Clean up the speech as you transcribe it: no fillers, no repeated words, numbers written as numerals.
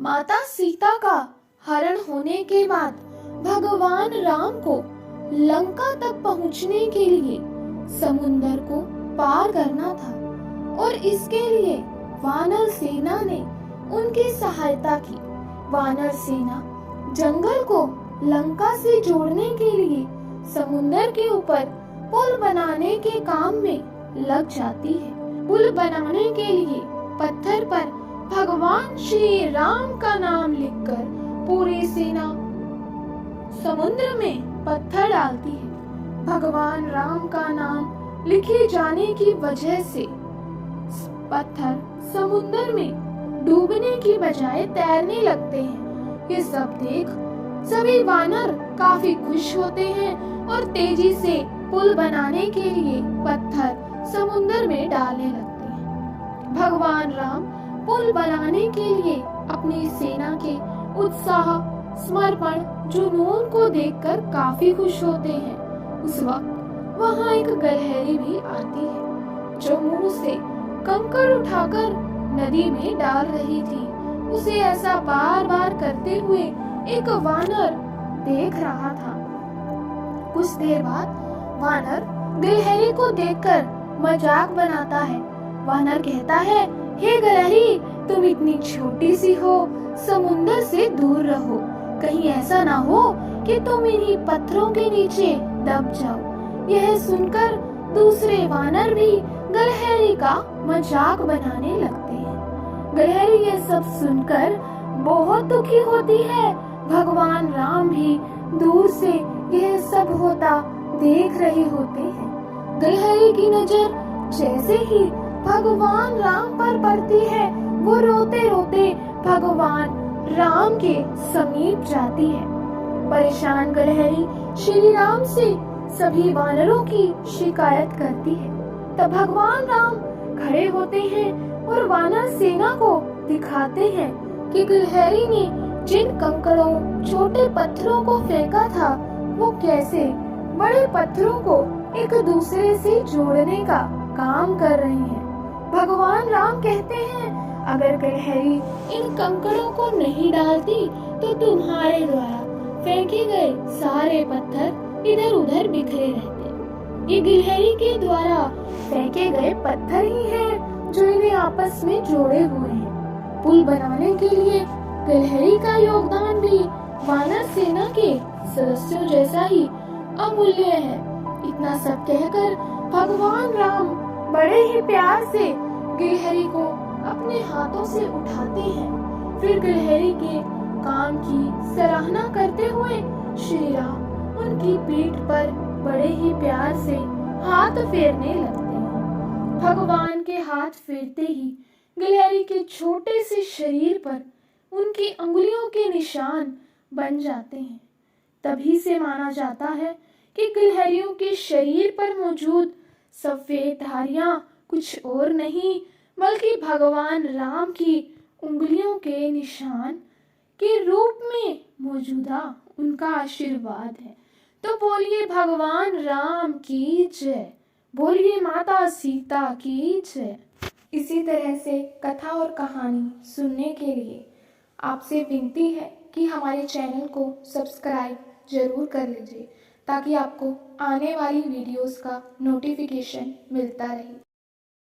माता सीता का हरण होने के बाद भगवान राम को लंका तक पहुंचने के लिए समुंदर को पार करना था और इसके लिए वानर सेना ने उनकी सहायता की। वानर सेना जंगल को लंका से जोड़ने के लिए समुंदर के ऊपर पुल बनाने के काम में लग जाती है। पुल बनाने के लिए पत्थर पर भगवान श्री राम का नाम लिखकर पूरी सेना समुद्र में पत्थर डालती है। भगवान राम का नाम लिखे जाने की वजह से पत्थर समुद्र में डूबने की बजाय तैरने लगते हैं। ये सब देख सभी वानर काफी खुश होते हैं और तेजी से पुल बनाने के लिए पत्थर समुद्र में डालने लगते हैं। भगवान राम पुल बनाने के लिए अपनी सेना के उत्साह, समर्पण, जुनून को देखकर काफी खुश होते हैं। उस वक्त वहाँ एक गिलहरी भी आती है जो मुंह से कंकड़ उठाकर नदी में डाल रही थी। उसे ऐसा बार बार करते हुए एक वानर देख रहा था। कुछ देर बाद वानर गिलहरी को देखकर मजाक बनाता है। वानर कहता है, हे गिलहरी, तुम इतनी छोटी सी हो, समुंदर से दूर रहो। कहीं ऐसा ना हो कि तुम इन्हीं पत्थरों के नीचे दब जाओ। यह सुनकर दूसरे वानर भी गिलहरी का मजाक बनाने लगते हैं। गिलहरी ये सब सुनकर बहुत दुखी होती है। भगवान राम भी दूर से यह सब होता देख रहे होते हैं। गिलहरी की नजर जैसे ही भगवान राम पर पड़ती है, वो रोते रोते भगवान राम के समीप जाती है। परेशान गिलहरी श्री राम से सभी वानरों की शिकायत करती है। तब भगवान राम खड़े होते हैं और वानर सेना को दिखाते हैं कि गिलहरी ने जिन कंकड़ों, छोटे पत्थरों को फेंका था, वो कैसे बड़े पत्थरों को एक दूसरे से जोड़ने का काम कर रहे हैं। भगवान राम कहते हैं, अगर गिलहरी इन कंकड़ों को नहीं डालती तो तुम्हारे द्वारा फेंके गए सारे पत्थर इधर उधर बिखरे रहते। ये गिलहरी के द्वारा फेंके गए पत्थर ही हैं जो इन्हें आपस में जोड़े हुए हैं। पुल बनाने के लिए गिलहरी का योगदान भी वानर सेना के सदस्यों जैसा ही अमूल्य है। इतना सब कहकर भगवान राम बड़े ही प्यार से गिलहरी को अपने हाथों से उठाते हैं। फिर गिलहरी के काम की सराहना करते हुए श्री राम उनकी पीठ पर बड़े ही प्यार से हाथ फेरने लगते हैं। भगवान के हाथ फेरते ही गिलहरी के छोटे से शरीर पर उनकी अंगुलियों के निशान बन जाते हैं। तभी से माना जाता है कि गिलहरियों के शरीर पर मौजूद सफेद धारियां कुछ और नहीं बल्कि भगवान राम की उंगलियों के निशान के रूप में मौजूदा उनका आशीर्वाद है। तो बोलिए भगवान राम की जय, बोलिए माता सीता की जय। इसी तरह से कथा और कहानी सुनने के लिए आपसे विनती है कि हमारे चैनल को सब्सक्राइब जरूर कर लीजिए ताकि आपको आने वाली वीडियोस का नोटिफिकेशन मिलता रहे।